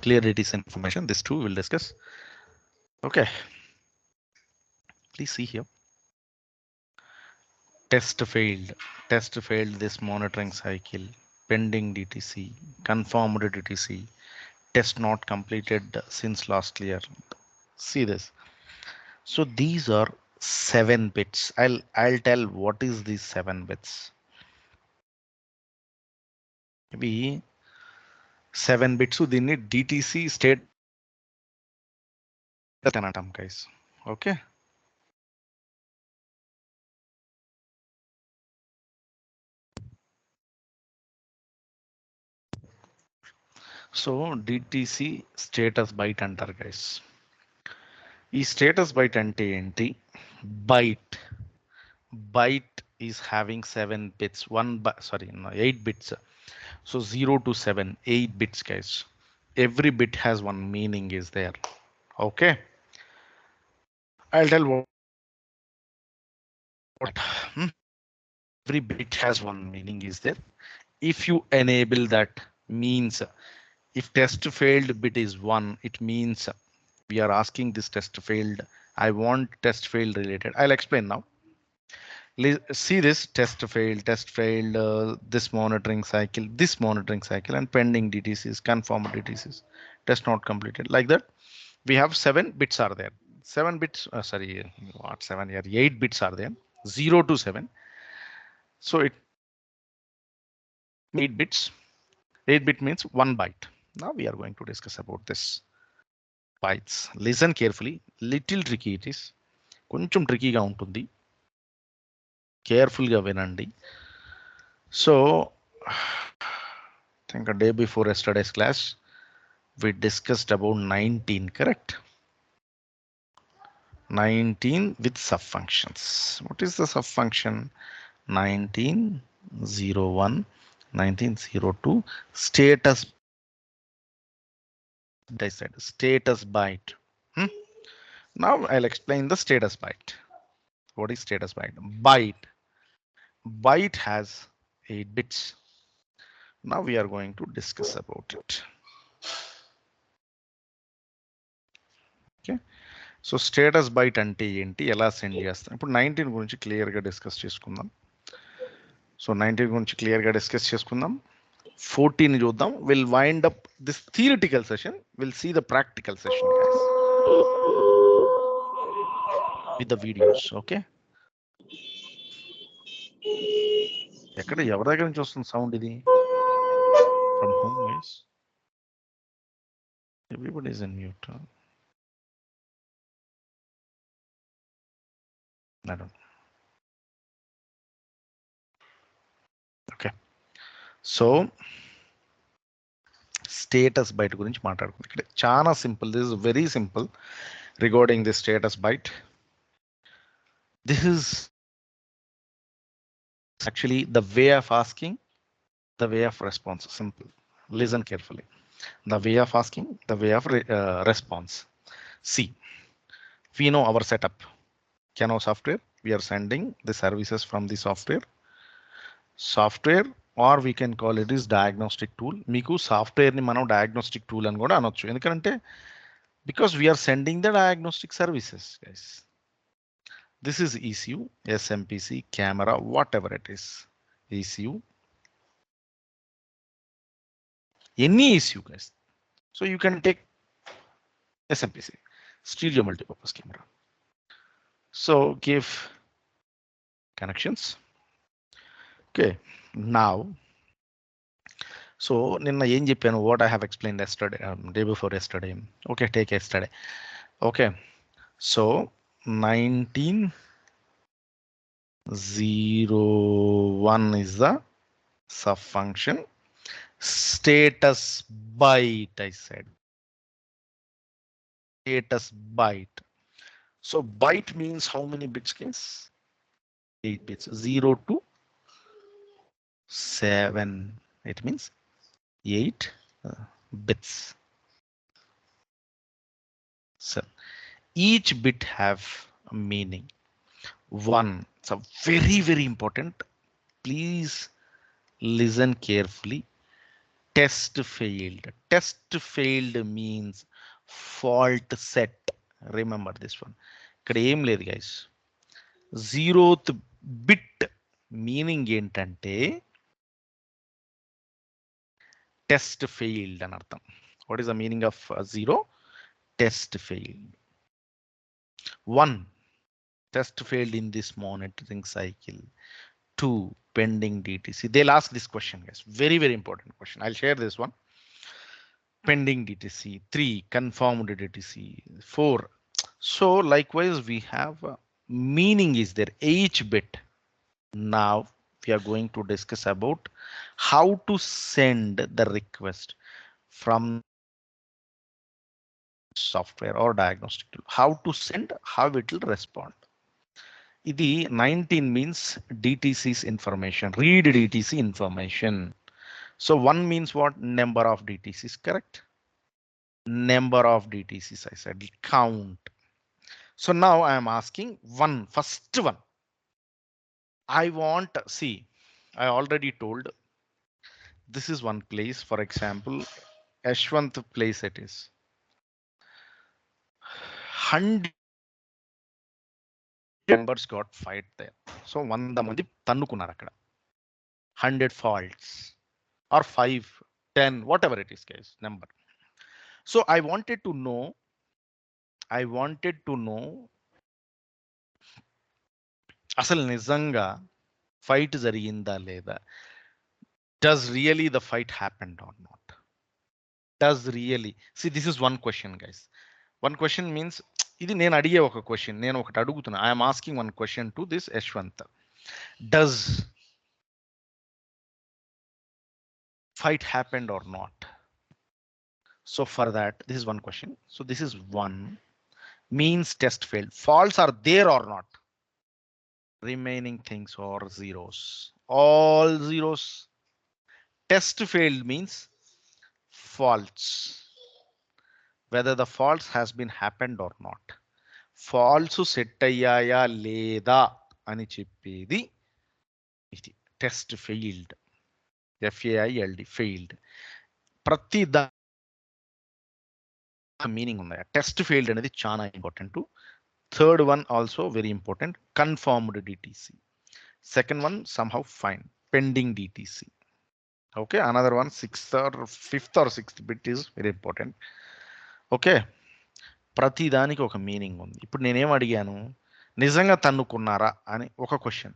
Clear DTC information. This too we'll discuss. Okay, please see here. Test failed. Test failed this monitoring cycle. Pending DTC. Confirmed DTC. Test not completed since last year. See this. So these are 7 bits. I'll tell what is these 7 bits. Maybe 7 bits. So they need DTC state anatomy, guys. Okay. So DTC status byte enter, guys. ఈ status byte అంటే ఏంటి? Byte is having 7 bits, 8 bits. So 0 to 7, 8 bits, guys. Every bit has one meaning is there. Okay. I'll tell what every bit has one meaning is there. If you enable that, means if test failed bit is 1, it means we are asking this test failed. I want test failed related. I'll explain now. See this test failed, this monitoring cycle, and pending DTCs, confirmed DTCs, test not completed. Like that, we have 7 bits are there. 7 bits, sorry, what 7 here? 8 bits are there, 0 to 7. So it 8 bits. 8 bit means 1 byte. Now we are going to discuss about this bytes. Listen carefully. Little tricky it is. కొంచెం ట్రికీగా ఉంటుంది. కేర్ఫుల్గా వినండి. So I think a day before yesterday's class, we discussed about 19, correct? 19 with subfunctions. What is the subfunction? 1901, 1902, status. I said status byte. Now I'll explain the status byte. What is status byte? Byte has 8 bits. Now we are going to discuss about it. Okay. So status byte అంటే ఏంటి, ఎలా send చేస్తాం? ఇప్పుడు 19 గురించి క్లియర్గా discuss చేసుకుందాం. So 19 గురించి క్లియర్గా డిస్కస్ చేసుకుందాం. 14 చూద్దాం. Will wind up this theoretical session, will see the practical session with the videos. Okay. ఎక్కడ ఎవరి దగ్గర నుంచి వస్తుంది సౌండ్? ఇది from home voice. Everybody is in mute. Okay. So status byte గురించి మాట్లాడుకుందాం. ఇక్కడ చాలా simple. This is very simple regarding the status byte. This is actually the way of asking, the way of response. Simple. Listen carefully. The way of asking, the way of response. See, we know our setup. Kano software, we are sending the services from the software, or we can call it is diagnostic tool. Meeku software ni mano diagnostic tool అని కూడా అనొచ్చు. ఎందుకంటే because we are sending the diagnostic services, guys. This is ECU, SMPC, camera, whatever it is. ECU, any ECU, guys. So you can take SMPC, stereo multipurpose camera. So give connections. Okay, now, so ninna em cheppanu, what I have explained yesterday, day before yesterday. Okay, take yesterday. Okay, so 1901 is the subfunction. Status byte, I said. Status byte. So byte means how many bits, guys? 8 bits. 0 to 7. It means 8 bits. So each bit have a meaning. 1. So very, very important. Please listen carefully. test failed. Test failed means fault set. Remember this one. ఇక్కడ ఏం లేదు guys. 0th bit meaning ఏంటంటే test failed అని అర్థం. What is the meaning of 0? Test failed. 1 test failed in this monitoring cycle. 2 pending DTC. They'll ask this question guys. Very very important question. I'll share this one. Pending DTC. 3 confirmed DTC. 4. So likewise we have meaning is there each bit. Now we are going to discuss about how to send the request from software or diagnostic tool. How to send, how it will respond. Idi 19 means DTC's information, read DTC information. So 1 means what? Number of DTCs, correct? Number of DTCs, I said count. So now I am asking first one. I want, see, I already told this is one place, for example, Ashwant place it is. 100 members got fight there. So 100 mandi tannukunnaru akkada. 100 faults or 5, 10, whatever it is guys, number. So I wanted to know అసలు నిజంగా fight జరిగిందా లేదా? Does really the fight happened or not? Does really? See, this is one question guys. One question means ఇది నేను అడిగే ఒక question, నేను ఒకటి అడుగుతున్నా. I'm asking one question to this Yashwant. Does fight happened or not? So for that, this is one question. So this is 1 means test failed. Faults are there or not? Remaining things are zeros. All zeros. Test failed means faults. Whether the faults has been happened or not. Faults set ayyaya leda ani cheppedi ఇది test failed. FAILD failed. ప్రతి దా meaning ఉంది. Test failed అనేది చాలా important. Third one also very important, confirmed DTC. Second one somehow fine, pending DTC. Okay, another one 5th or 6th bit is very important. Okay, ప్రతి దానికి ఒక meaning ఉంది. ఇప్పుడు నేనేం అడిగాను, నిజంగా తన్నుకున్నారా అని ఒక question.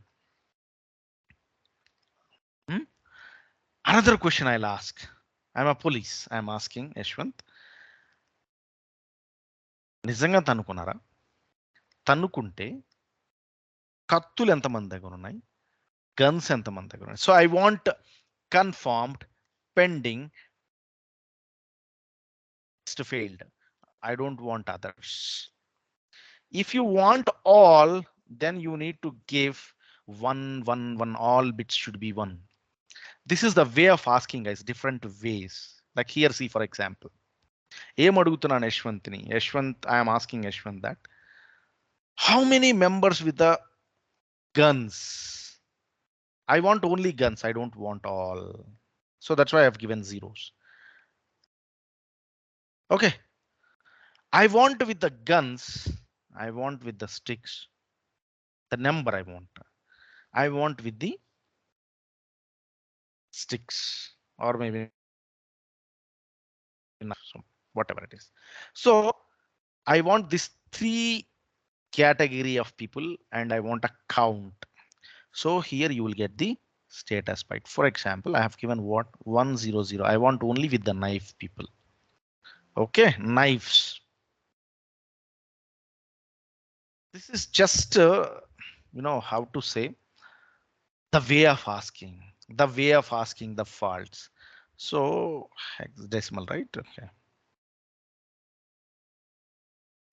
Another question I ask, I'm a police, I'm asking Yashwant, నిజంగా తన్నుకున్నారా? తన్నుకుంటే కత్తులు ఎంతమంది దగ్గర ఉన్నాయి, గన్స్ ఎంతమంది దగ్గర ఉన్నాయి? So I want confirmed, pending, failed. I don't want others. If you want all, then you need to give 1. All bits should be 1. This is the way of asking guys, different ways. Like here, see for example, ఏం అడుగుతున్నాను యశ్వంత్ని, Yashwant, I am asking Yashwant that how many members with the guns? I want only guns, I don't want all. So that's why I have given zeros. Okay, I want with the guns, I want with the sticks, the number I want with the sticks, or maybe whatever it is. So I want this 3 category of people and I want a count. So here you will get the status byte. For example, I have given what 100. I want only with the knife people. Okay, knives. This is just how to say, the way of asking the faults. So hexadecimal, right? Okay,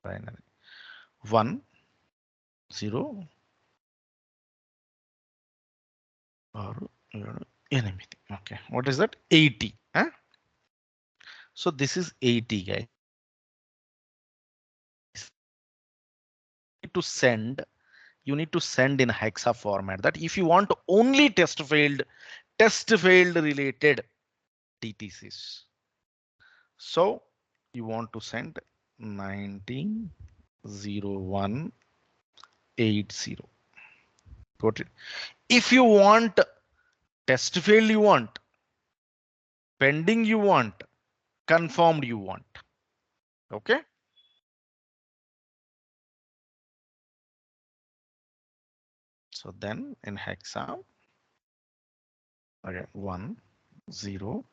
binary 1 0 or enemy. Okay, what is that? 80. So this is 80 guys. You need to send in hexa format, that if you want only test failed related, DTCs. So you want to send 190180. Got it? If you want test failed, you want pending, you want confirmed, you want. Okay. So then in hexa, again 1 0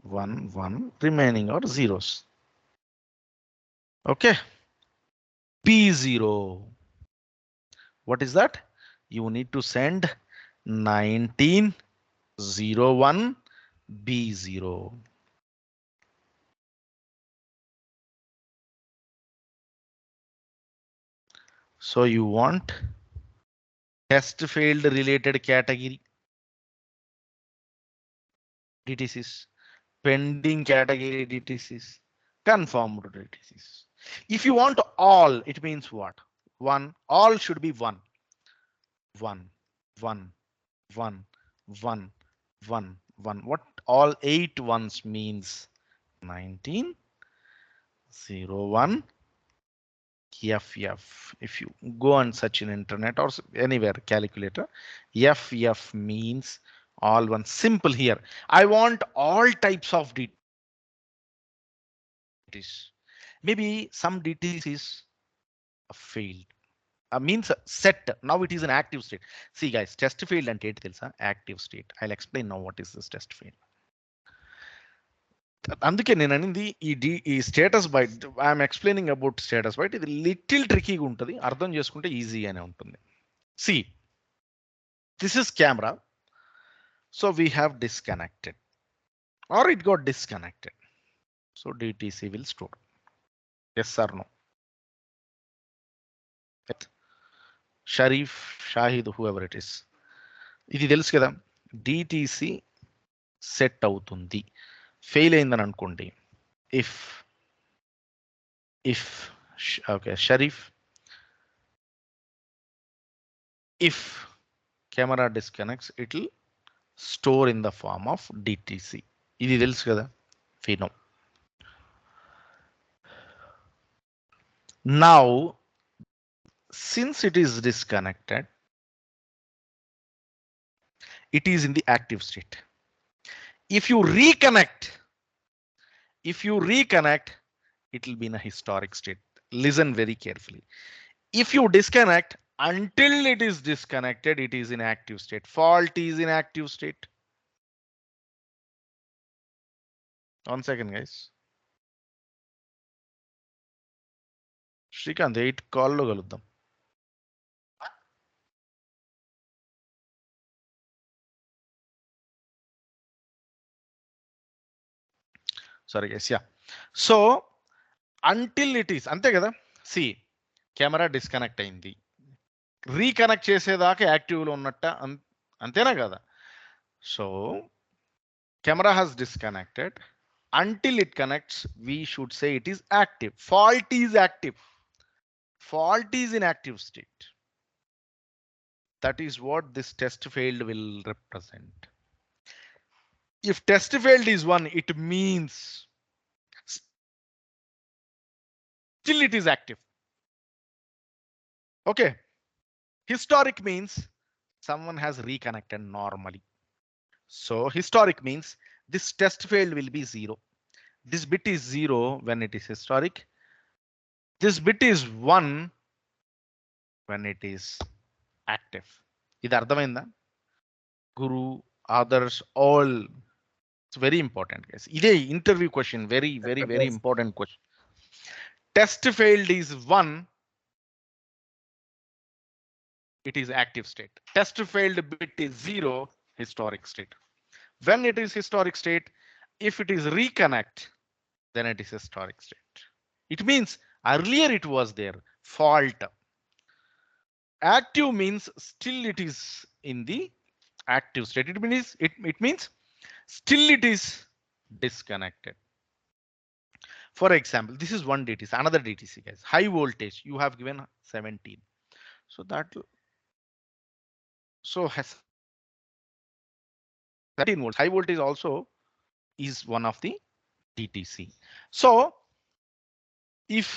1 1 remaining are zeros. Okay. P0. What is that? You need to send 1901 B0. So you want test failed related category DTCs, pending category DTCs, confirmed DTCs. If you want all, it means what? One, all should be one, one, one, one, one, one, one. What all 8 ones means? 1901 FF. If you go and search in internet or anywhere calculator, FF means all one. Simple here. I want all types of DTs. Maybe some DTs is failed. Means set. Now it is an active state. See guys, test failed and active state. I'll explain now what is this test failed. అందుకే నేను అనింది ఈ status byte I'm explaining about status byte ఇది little ట్రికీగా ఉంటుంది అర్థం చేసుకుంటే ఈజీగానే ఉంటుంది see this is camera so we have disconnected or it got disconnected so DTC will store S or no Sharif Shahid whoever it is ఇది తెలుసు కదా డిటిసి సెట్ అవుతుంది ఫెయిల్ అయిందని అనుకోండి if okay Sharif, if camera disconnects it will store in the form of DTC. ఇది తెలుసు కదా we know. Now since it is disconnected it is in the active state. If you reconnect it will be in a historic state. Listen very carefully. If you disconnect until it is disconnected, it is in active state. Fault is in active state. 1 second, guys. Shrikant, 8 call lo galuddam. Sorry, guys. Yeah. So until it is, ante kada. See, camera disconnect అయింది. Reconnect చేసేదాకా active లో ఉన్నట్ట అంతేనా కదా so camera has disconnected until it connects we should say it is active. Fault is active. Fault is in active state. That is what this test failed will represent. If test failed is 1 it means still it is active. Okay. Historic means someone has reconnected normally. So historic means this test failed will be 0. This bit is 0 when it is historic. This bit is 1 when it is active. ఇది అర్థమైందా Guru, others, all. It's very important, guys. Ide interview question, very important question. Test failed is 1. It is active state. Test failed bit is 0, historic state. When it is historic state, if it is reconnect, then it is historic state. It means earlier it was there, fault. Active means still it is in the active state. It means still it is disconnected. For example, this is one DTC, another DTC, guys. High voltage, you have given 17. So that has 13 volts. High voltage also is one of the DTC. So if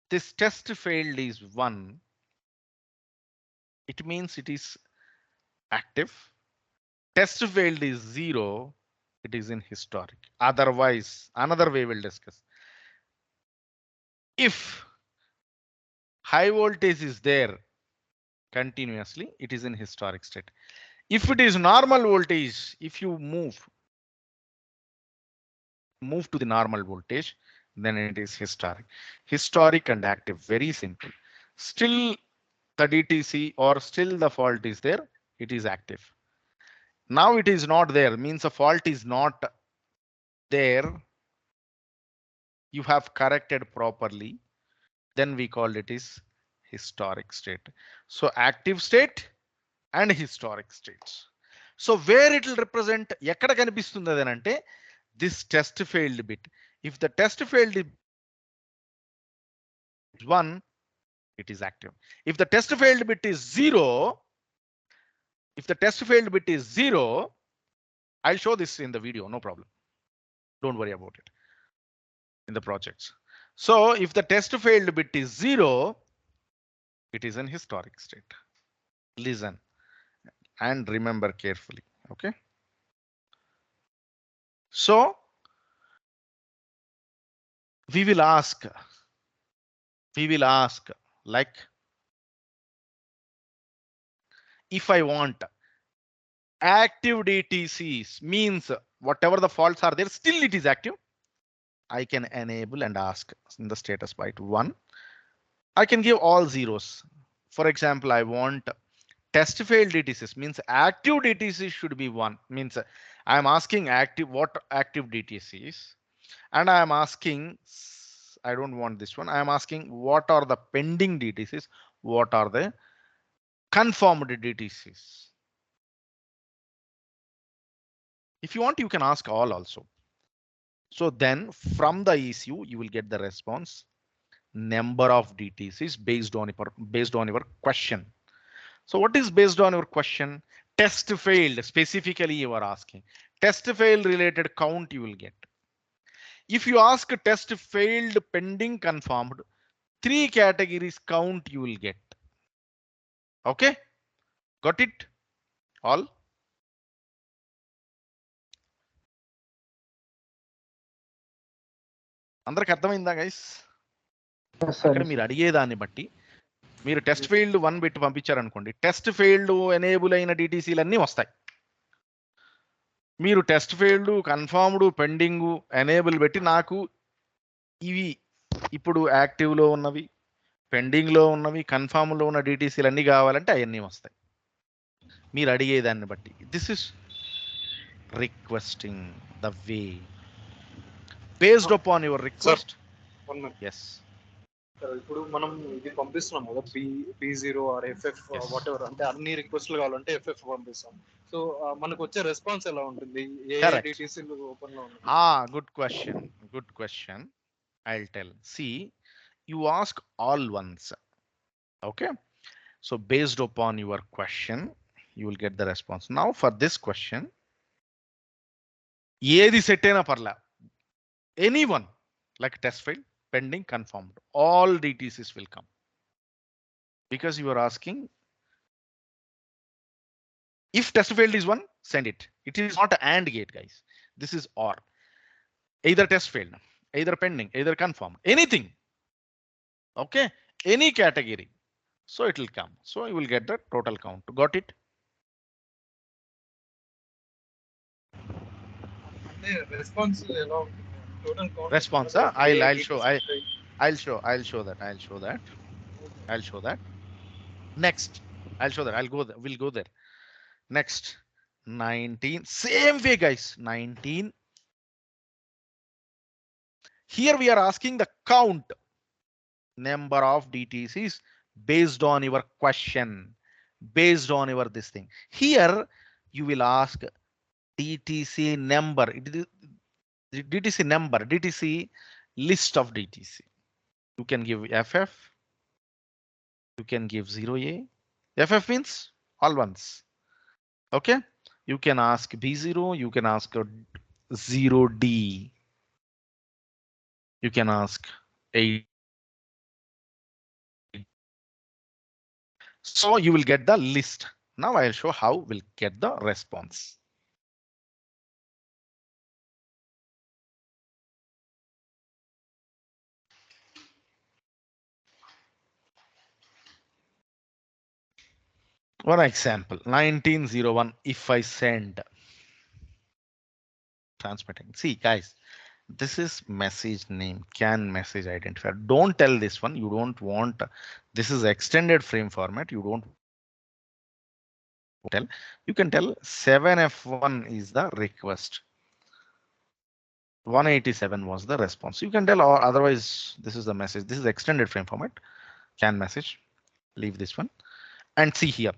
this test failed is 1, it means it is active. Test failed is 0, it is in historic. Otherwise, another way we'll discuss. If high voltage is there continuously, it is in historic state. If it is normal voltage, if you move to the normal voltage, then it is historic. Historic and active, very simple. Still the DTC or still the fault is there, it is active. Now it is not there, means the fault is not there. You have corrected properly, then we call it is historic state. So active state and historic states. So where it will represent, ఎక్కడ కనిపిస్తుంది అదేనంటే this test failed bit. If the test failed is 1, it is active. If the test failed bit is 0, if the test failed bit is 0, I'll show this in the video, no problem. Don't worry about it in the projects. So if the test failed bit is 0, it is an historic state. Listen and remember carefully. Okay. So we will ask like, if I want active DTCs, means whatever the faults are there, still it is active. I can enable and ask in the status byte 1. I can give all zeros. For example, I want test failed DTCs, means active DTC should be 1, means I am asking active, what active DTCs, and I am asking, I don't want this one. I am asking what are the pending DTCs, what are the confirmed DTCs. If you want, you can ask all also. So then from the ECU, you will get the response number of DTCs based on your question. So what is based on your question? Test failed, specifically you are asking. Test failed related count you will get. If you ask test failed pending confirmed, 3 categories count you will get. Okay, got it all? అందరికి అర్థమైందా guys? అక్కడ మీరు అడిగేదాన్ని బట్టి మీరు test failed 1 bit పంపించారనుకోండి, test failed enable అయిన DTCలు అన్నీ వస్తాయి. మీరు test failed, confirmed, pending, enable పెట్టి నాకు ఇవి ఇప్పుడు యాక్టివ్ లో ఉన్నవి, పెండింగ్ లో ఉన్నవి, కన్ఫర్మ్ లో ఉన్న DTCలు అన్ని కావాలంటే అవన్నీ వస్తాయి మీరు అడిగేదాన్ని బట్టి. This is requesting the way based upon your request. Yes, ఇప్పుడు మనం ఇది పంపిస్తున్నాం కదా, P0 are FF what ever, అంటే అన్ని రిక్వెస్ట్లు కావాలంటే FF పంపిస్తాం. సో మనకు వచ్చే రెస్పాన్స్ ఎలా ఉంటుంది? ఓపెన్ లో ఉంది. Good question. I'll tell. See, you ask all ones. Okay. So based upon your question, you will get the response. Now for this question, ఏది సెట్ అయినా పర్లా, anyone like test failed, pending, confirmed, all DTCs will come because you are asking if test failed is 1, send it. It is not an AND gate, guys. This is OR. Either test failed, either pending, either confirmed, anything. Okay, any category. So it will come. So you will get the total count. Got it? Response ఎలా ఉంటుంది? Total count. Response. I'll show that. Next, I'll show that. We'll go there. Next, 19. Same way, guys. 19. Here we are asking the count number of DTCs based on your question, based on your this thing. Here you will ask DTC number. DTC number, DTC list of DTC. You can give FF. You can give 0A. FF means all ones. Okay. You can ask B0, you can ask 0D, you can ask 8. So you will get the list. Now I'll show how we'll get the response. One example, 1901, if I send transmitting. See guys, this is message name, can message identifier. Don't tell this one. You don't want, this is extended frame format. You don't tell, you can tell 7F1 is the request. 187 was the response. You can tell, or otherwise this is the message. This is extended frame format, can message. Leave this one and see here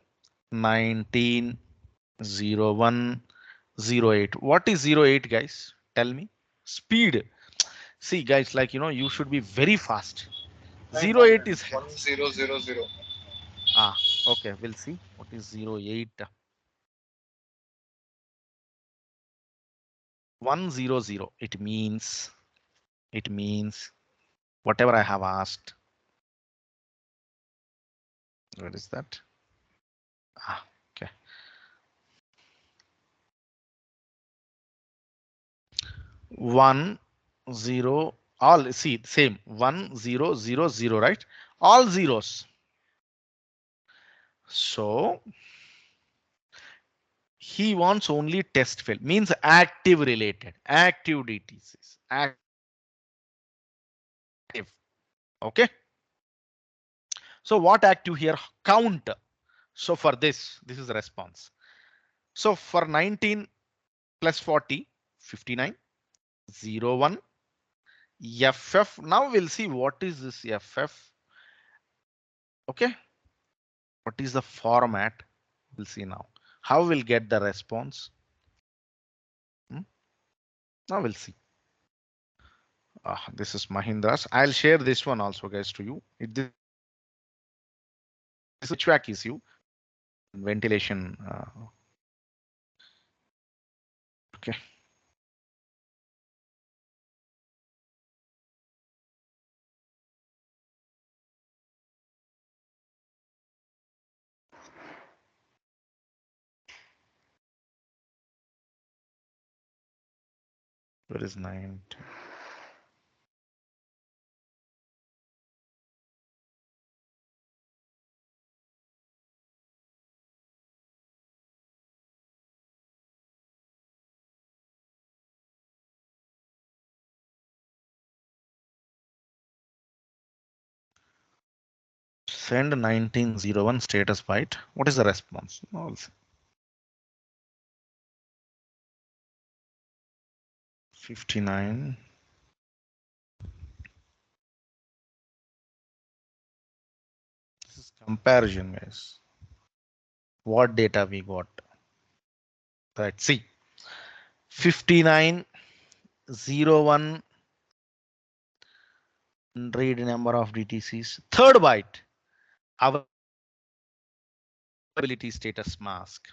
190108. What is 08 guys? Tell me. Speed. See guys, like you should be very fast. 08 is 1000. okay. We'll see what is 08. 100. It means whatever I have asked. What is that? Okay. 10, all see same 1000, right? All zeros. So he wants only test fail, means active related, active DTCs, active. Okay. So what active here? Count. So for this is the response. So for 19 plus 40, 59, 01, FF. Now we'll see what is this FF. Okay. What is the format? We'll see now. How we'll get the response? Now we'll see. This is Mahindra's. I'll share this one also, guys, to you. This HVAC issue, ventilation. Okay. Where is 9? Send 1901 status byte. What is the response? Now we'll see. 59. This is comparison, guys. What data we got? Right. See, 5901 read number of DTCs. Third byte. Availability status mask.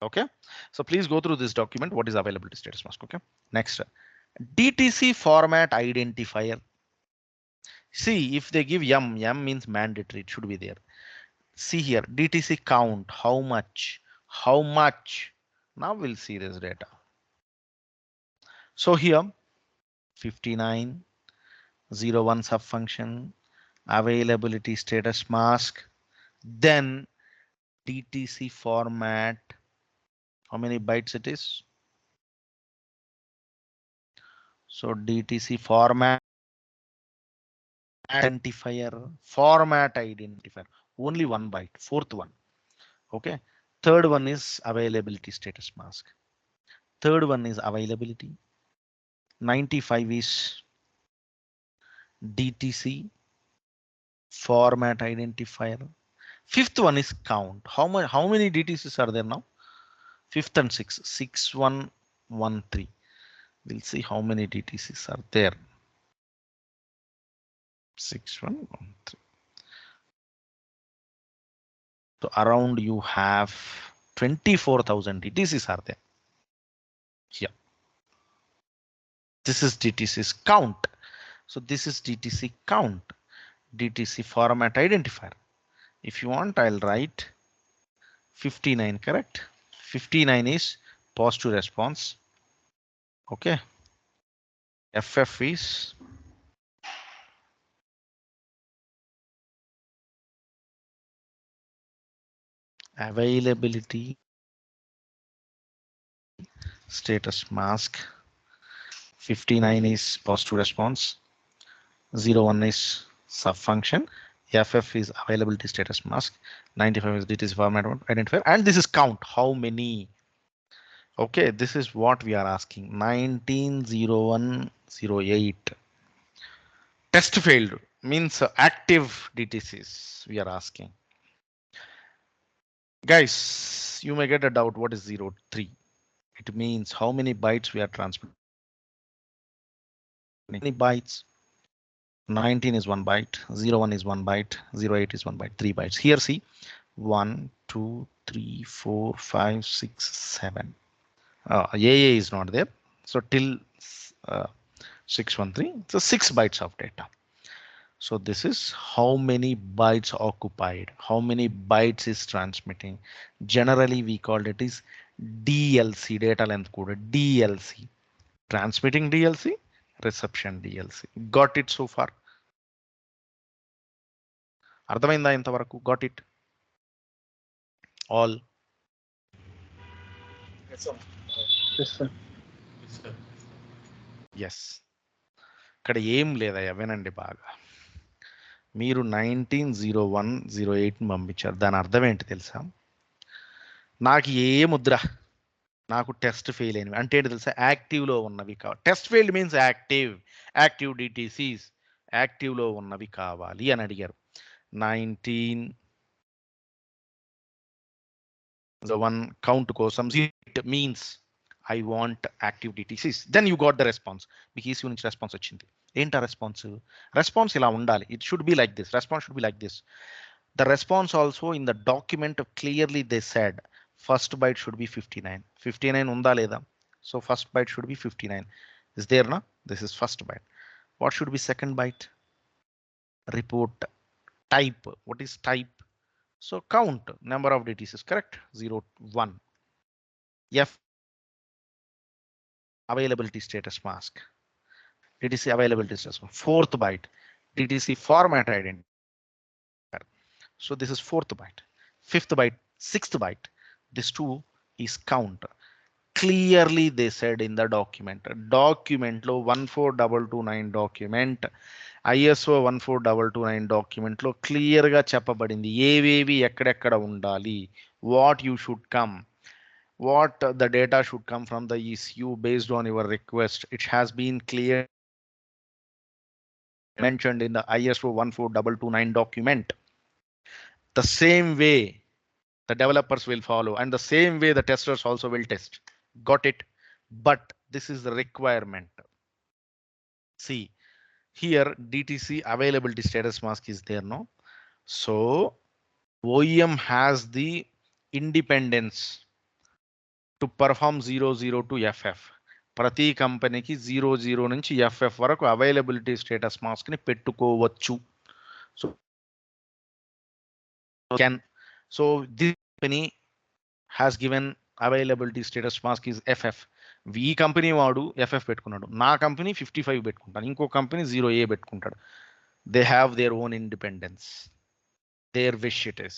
Okay. So please go through this document. What is availability status mask? Okay. Next, DTC format identifier. See, if they give yum means mandatory. It should be there. See here, DTC count, how much, how much. Now we'll see this data. So here, 59, 01 subfunction, availability status mask, then DTC format. How many bytes it is? So DTC format identifier, only 1 byte, fourth one. Okay. Third one is availability status mask. Third one is availability. 95 is DTC format identifier. Fifth one is count. How many DTCs are there now? Fifth and sixth, 6113. We'll see how many DTCs are there. 6113. So around you have 24,000 DTCs are there. Here, this is DTC's count. So this is DTC count, DTC format identifier. If you want, I'll write 59, correct? 59 is positive response. Okay. FF is availability status mask. 59 is positive response. 01 is subfunction. FF is availability status mask. 95 is DTC format identifier. And this is count. How many? Okay, this is what we are asking. 190108. Test failed means active DTCs we are asking. Guys, you may get a doubt. What is 03? It means how many bytes we are transmitting. Many bytes. 19 is 1 byte, 01 is 1 byte, 08 is 1 byte, 3 bytes. Here see 1, 2, 3, 4, 5, 6, 7. AA is not there. So till 613, so 6 bytes of data. So this is how many bytes occupied, how many bytes is transmitting. Generally, we call it is DLC, data length coded DLC. Transmitting DLC, reception DLC. Got it so far? అర్థమైందా ఇంతవరకు? Got it? All? Yes, sir. Yes, sir. Yes. ఇక్కడ ఏం లేదయ్యా, వినండి బాగా. మీరు 190108 పంపించారు. దాని అర్థం ఏంటి తెలుసా? నాకు ఏ ముద్ర, నాకు టెస్ట్ ఫెయిల్ అయినవి అంటే ఏంటి తెలుసా? యాక్టివ్లో ఉన్నవి కావాలి. టెస్ట్ ఫెయిల్డ్ మీన్స్ యాక్టివ్ డిటిసిస్, యాక్టివ్లో ఉన్నవి కావాలి అని అడిగారు. 1901 కౌంట్ కోసం it means I want active DTCs. Then you got the response. మీకు ఈసీ నుంచి రెస్పాన్స్ వచ్చింది. ఏంటా రెస్పాన్స్? రెస్పాన్స్ ఇలా ఉండాలి. It should be like this. Response should be like this. The response also in the document clearly they said first byte should be 59. 59 ఉందా లేదా? So first byte should be 59. Is there na? This is first byte. What should be second byte? Report type. What is type? So count number of DTCs, correct? 0, 1. F availability status mask. DTC availability status mask. Fourth byte. DTC format identifier. So this is fourth byte. Fifth byte, sixth byte. This two is count. Clearly they said in the document. Document lo 14229 document. ISO 14229 document lo clear ga చెప్పబడింది ఏవేవి ఎక్కడెక్కడ ఉండాలి. What you should come. What the data should come from the ECU based on your request. It has been clear mentioned in the ISO 14229 document. The same way the developers will follow and the same way the testers also will test. Got it? But this is the requirement. See here DTC availability status mask is there, no? So OEM has the independence to perform 00 to FF. ప్రతి కంపెనీకి 00 నుంచి FF వరకు availability status mask ని పెట్టుకోవచ్చు. So this company has given availability status mask is FF. ఈ company వాడు FF పెట్టుకున్నాడు, నా కంపెనీ 55 పెట్టుకుంటాను, ఇంకో కంపెనీ 0A పెట్టుకుంటాడు. They have their own independence. Their wish it is.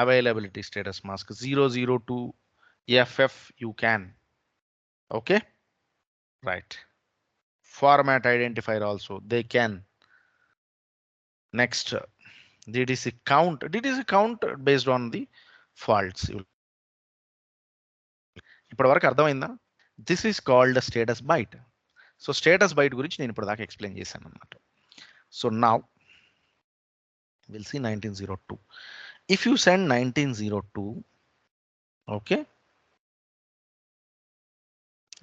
Availability status mask 00 to FF you can. Okay, right. Format identifier also they can. Next, DTC count based on the faults. ఇప్పటి వరకు అర్థమైందా? This is called status byte. So status byte గురించి నేను ఇప్పుడు దాకా explain చేశాను అనమాట. So now will see 1902. If you send 1902, okay,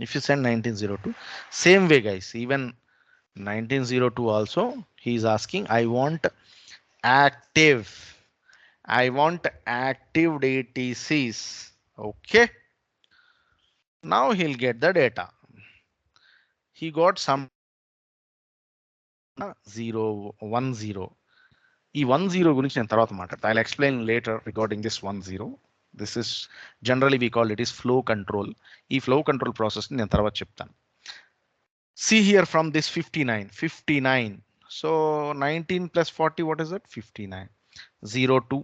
if you send 1902, same way guys, even 1902 also he is asking I want active DTCs. Okay. Now he'll get the data. He got some 0, 1, 0. ఈ 1, 0 గురించి నేను తర్వాత మాట్లాడతా. I'll explain later regarding this 1, 0. This is generally we call it is flow control. ఈ flow control process ని నేను తర్వాత చెప్తాను. See here from this 59, 59. So 19 plus 40, what is it? 59. 02,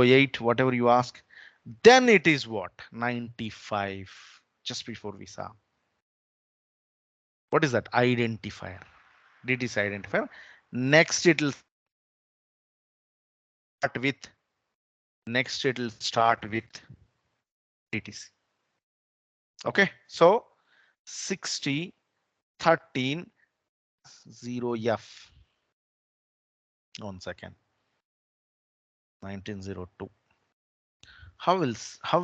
08, whatever you ask. Then it is what? 95. Just before we saw. What is that? Identifier. DTC identifier. Next it will start with. Next it will start with DTC. Okay. So 60, 13, 0F. 1 second. 1902. How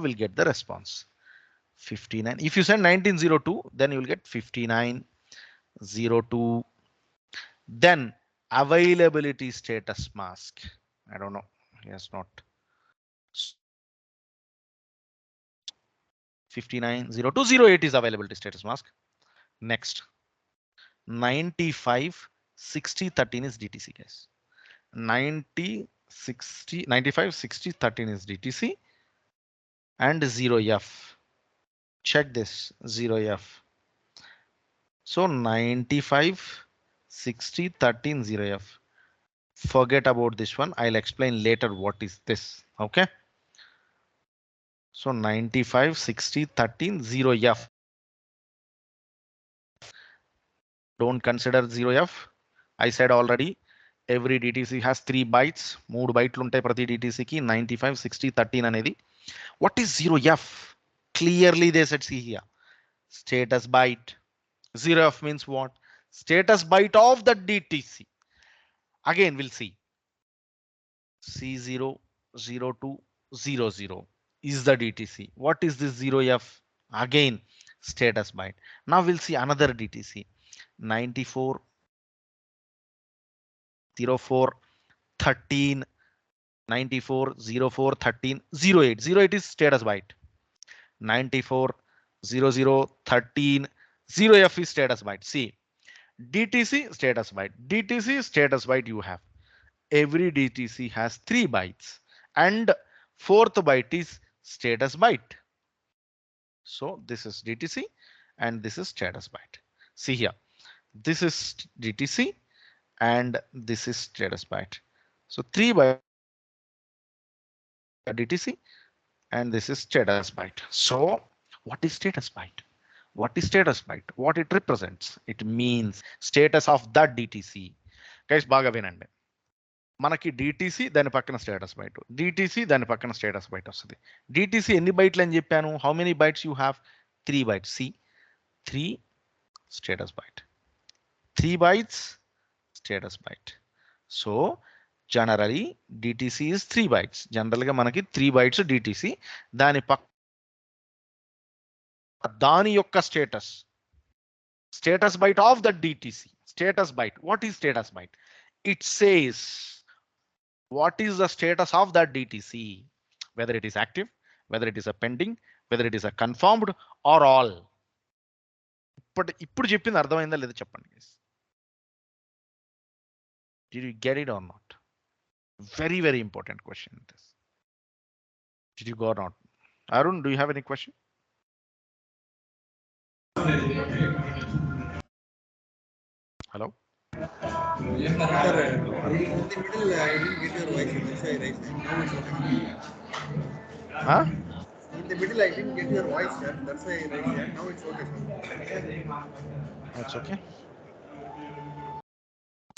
will get the response? 59. If you send 1902, then you will get 5902. Then availability status mask. I don't know. Yes, not 590208 is availability status mask. Next 95 60 13 is DTC, guys. 90 60 95 60 13 is DTC and 0F. Check this 0F. So 95 60 13 0F. Forget about this one. I'll explain later what is this. Okay. So 95 60 13 0F. Don't consider 0F. I said already every DTC has 3 bytes. 3 bytes untai prati DTC ki 95 60 13 anedi. What is 0F? Clearly they said, see here, status byte. 0F means what? Status byte of the DTC. Again we'll see. C0 02 00 is the DTC. What is this 0F? Again status byte. Now we'll see another DTC 94 04 13 94 04 13 08. 08 is status byte. 94 00 13 0F is status byte. See, DTC status byte. DTC status byte you have. Every DTC has 3 bytes and 4th byte is status byte. So this is DTC and this is status byte. See here, this is DTC and this is status byte. So 3 byte DTC and this is status byte. So what is status byte? What is status byte? What it represents? It means status of that DTC. Guys, baga vinandi. మనకి DTC దాని పక్కన status byte, DTC దాని పక్కన status byte వస్తుంది. DTC ఎన్ని బైట్లు అని చెప్పాను? How many bytes you have? 3 bytes. See 3 status byte, 3 bytes status byte. So generally DTC is 3 bytes. General గా మనకి 3 bytes డిటిసి, దాని పక్క దాని యొక్క status byte of the DTC. Status byte. What is status byte? It says what is the status of that DTC, whether it is active, whether it is a pending, whether it is a confirmed or all. ఇప్పుడు చెప్పింది అర్థమైందా లేదా చెప్పండి guys. Did you get it or not? Very, very important question this. Did you go or not? Arun, do you have any question? Hello? Yes, sir. In the middle, I didn't get your voice. That's why I raised. Now it's okay. Huh? In the middle, I didn't get your voice, sir. That's why I raised. Now it's okay, sir. That's okay.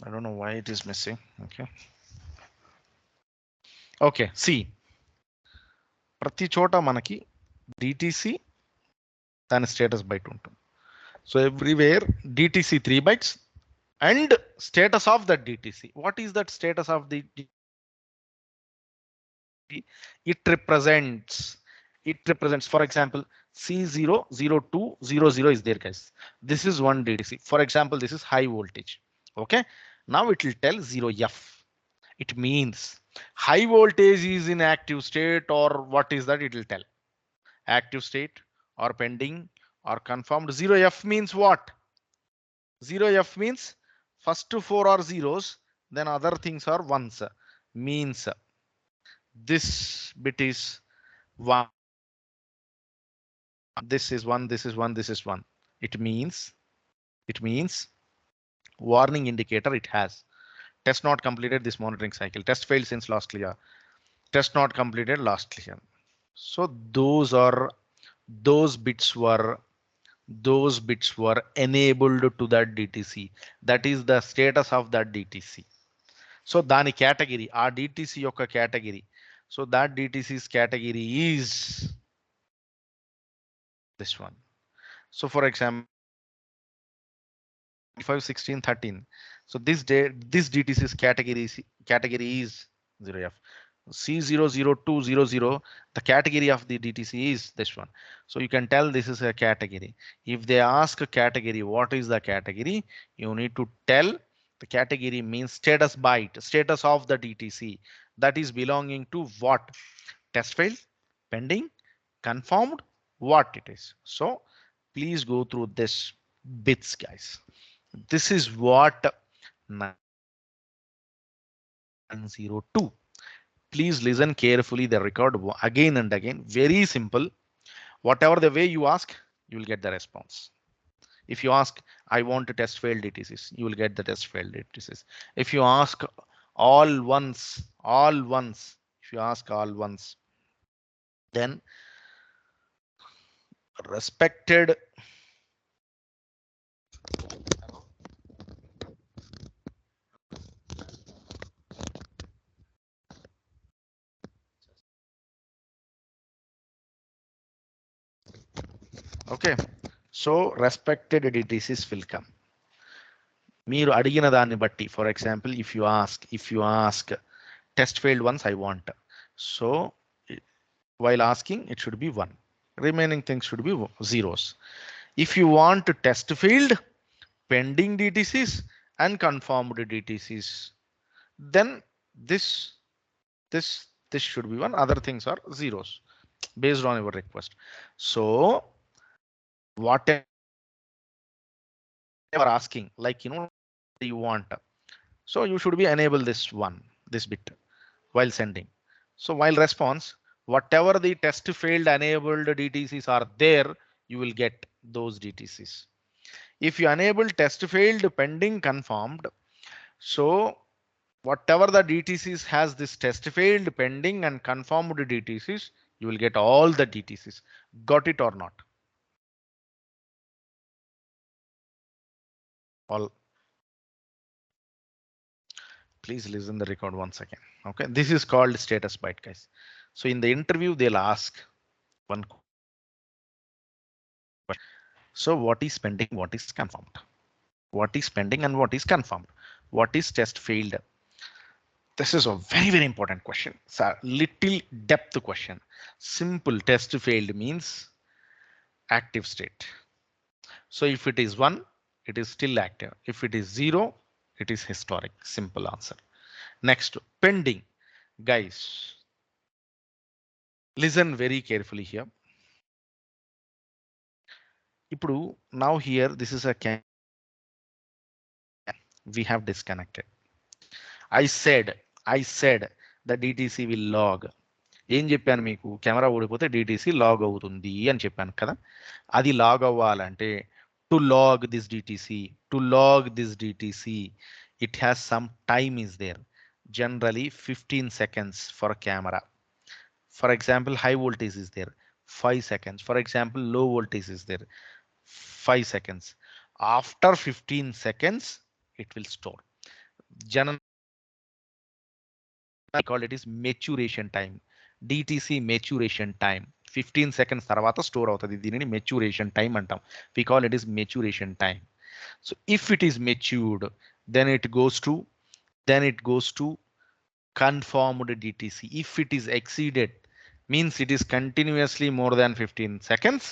I don't know why it is missing. Okay. Okay, see. ప్రతి చోట మనకి DTC దాని status byte ఉంటుంది. So everywhere DTC 3 bytes and status of that DTC. What is that status of the DTC? It represents, for example, C00200 is there, guys. This is one DTC. For example, this is high voltage. Okay. Now it will tell 0F. It means high voltage is in active state, or what is that? It will tell. active state or pending or confirmed. 0f means what? 0f means first to 4 are zeros, then other things are ones. Means this bit is 1, this is 1, this is 1, this is 1. It means warning indicator it has. Test not completed this monitoring cycle. Test failed since last clear. Test not completed last clear. So those bits were enabled to that DTC. That is the status of that DTC. So దాని category, ఆ DTC యొక్క category. So that DTC's category is this one. So for example, 5, 16, 13. So this DTC's category is 0F. C00200, the category of the DTC is this one. So you can tell this is a category. If they ask a category, what is the category? You need to tell the category means status byte, status of the DTC. That is belonging to what? Test failed, pending, confirmed, what it is. So please go through this bits, guys. This is what 902. Please listen carefully the record again and again. Very simple. Whatever the way you ask, you will get the response. If you ask, I want to test failed DTCs, you will get the test failed DTCs. If you ask all once, if you ask all once, then respected okay, so respected DTCs will come. మీరు అడిగిన దాన్ని బట్టి, for example, if you ask test failed once I want, so while asking it should be 1, remaining things should be zeros. If you want test failed, pending DTCs and confirmed DTCs, then this this should be 1, other things are zeros based on your request. So whatever you are asking, like you want, so you should be enable this bit while sending. So while response, whatever the test failed enabled DTCs are there, you will get those DTCs. If you enable test failed, pending, confirmed, so whatever the DTCs has this test failed, pending and confirmed DTCs, you will get all the DTCs. Got it or not? All. Please listen the record once again. Okay, this is called status byte, guys. So in the interview, they'll ask one question. So what is pending? What is confirmed? What is pending and what is confirmed? What is test failed? This is a very important question. It's a little depth question. Simple. Test failed means active state. So if it is 1, it is still active. If it is 0, it is historic. Simple answer. Next, pending. Guys, listen very carefully here. ఇప్పుడు now here this is a we have disconnected. I said the DTC will log. ఏం చెప్పాను మీకు? Camera ఊడిపోతే DTC log అవుతుంది అని చెప్పాను కదా. అది log అవ్వాలంటే to log this DTC, it has some time is there. Generally 15 seconds for a camera. For example, high voltage is there, 5 seconds. For example, low voltage is there, 5 seconds. After 15 seconds, it will store. Generally, I call it is maturation time. DTC maturation time. 15 seconds తర్వాత store అవుతుంది. దీనిని maturation time అంటాం. We call it is maturation time. So if it is matured, then it goes to confirmed DTC. If it is exceeded, means it is continuously more than 15 seconds,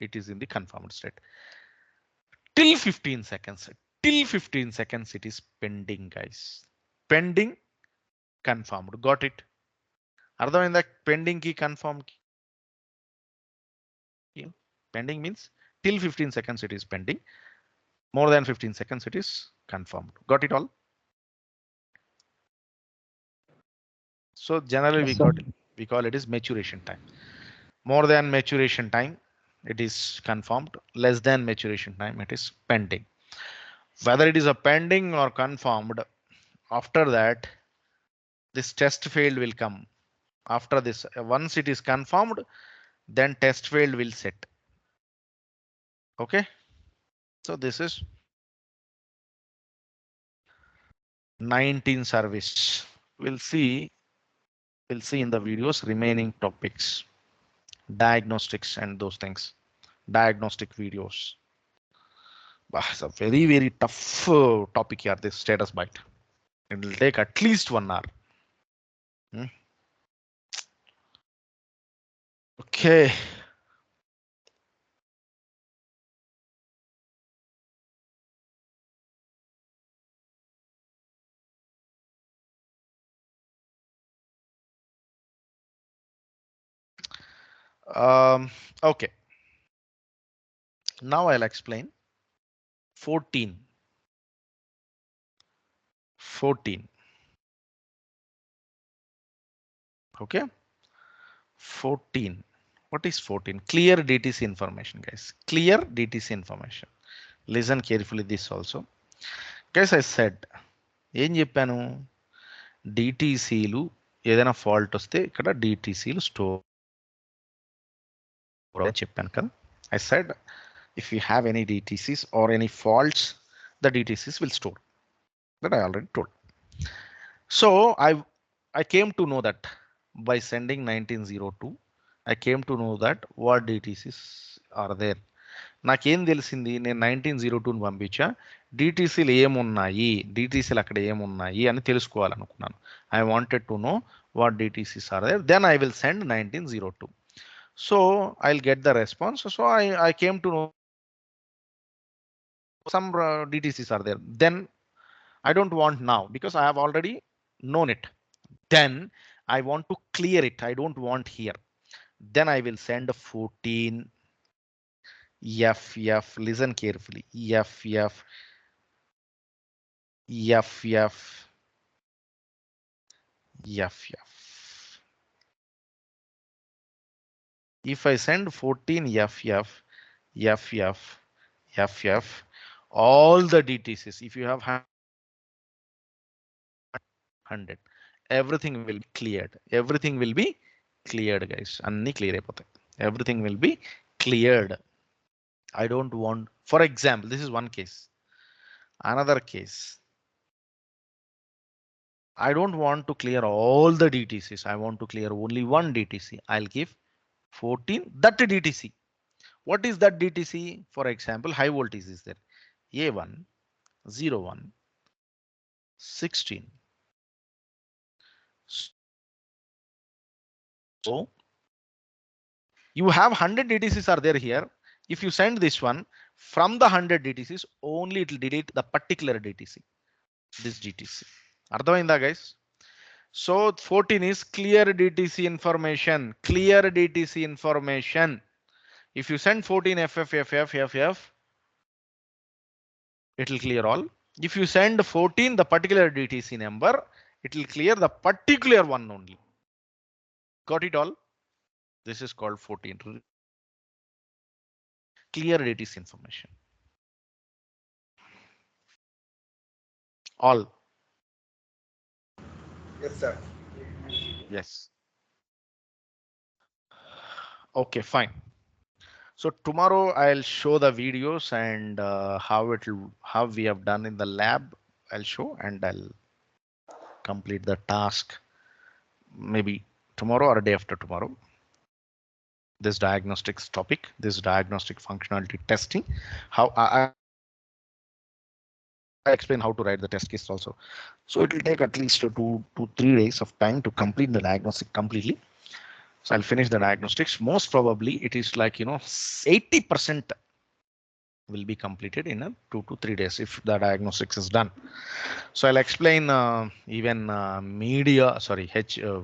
it is in the confirmed state. Till 15 seconds, it is pending, guys. Pending, confirmed. Got it? అర్థమైందా? Pending కి confirm కి Pending means till 15 seconds it is pending. More than 15 seconds it is confirmed. Got it all? So generally we call it is maturation time. More than maturation time it is confirmed. Less than maturation time it is pending. Whether it is a pending or confirmed, after that this test failed will come. After this, once it is confirmed, then test failed will set. Okay. So this is 19 service. We'll see in the videos remaining topics, diagnostics and those things, diagnostic videos. It's a very tough topic here, this status byte. It will take at least 1 hour. Okay. Okay. Now I'll explain 14. 14. Okay. 14. What is 14? Clear DTC information, guys. Clear DTC information. Listen carefully this also. Guys, I said, ఏం చెప్పాను, డిటిసిలు ఏదైనా fault వస్తే ఇక్కడ డిటిసిలు store అని చెప్పాను కదా. I said if you have any DTCs or any faults, the DTCs will store. That I already told. So I came to know that by sending 1902, I came to know that what DTCs are there. నాకేం తెలిసింది, నేను 1902 పంపించా, డిటిసీలు ఏమున్నాయి, డిటిసీలు అక్కడ ఏమున్నాయి అని తెలుసుకోవాలనుకున్నాను. I wanted to know what DTCs are there, then I will send 1902. So I will get the response. So I came to know some DTCs are there. Then I don't want now because I have already known it. Then I want to clear it. I don't want here. Then I will send 14 FF. Listen carefully. FF. FF. FF. If I send 14 FF, FF, FF, all the DTCs, if you have 100, everything will be cleared. Everything will be cleared, guys. Anni clear అయిపోతాయి. Everything will be cleared. I don't want, for example, this is one case. Another case, I don't want to clear all the DTCs. I want to clear only one DTC. I'll give 14, that DTC. What is that DTC? For example, high voltage is there. A1, 01, 16. So you have 100 DTCs are there here. If you send this one, from the 100 DTCs, only it will delete the particular DTC. This DTC. అర్థమైందా guys? So 14 is clear DTC information. Clear DTC information. If you send 14 FF, it will clear all. If you send 14 the particular DTC number, it will clear the particular one only. Got it all? This is called 14. Clear DTC information. All. Yes, sir. Yes. Okay, fine. So tomorrow I'll show the videos and how we have done in the lab. I'll show and I'll complete the task maybe tomorrow or a day after tomorrow. This diagnostics topic, this diagnostic functionality testing, how I explain how to write the test case also. So it will take at least 2 to 3 days of time to complete the diagnostic completely. So I'll finish the diagnostics. Most probably it is like, 80% will be completed in 2 to 3 days if the diagnostics is done. So I'll explain even media, sorry,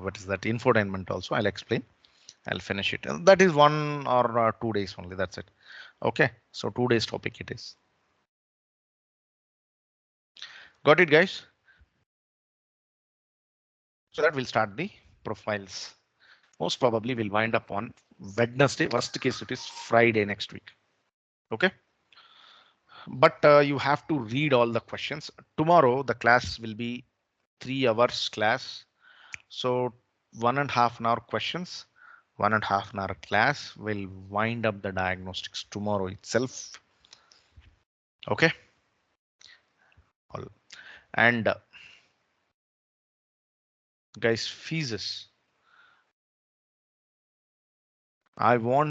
what is that, infotainment also I'll explain. I'll finish it. And that is 1 or 2 days only, that's it. Okay, so today's topic it is. Got it, guys? So that will start the profiles. Most probably will wind up on Wednesday. Worst case, it is Friday next week. Okay. But you have to read all the questions. Tomorrow, the class will be 3 hours class. So 1.5 hour questions, 1.5 hour class will wind up the diagnostics tomorrow itself. Okay. And guys, fees. I want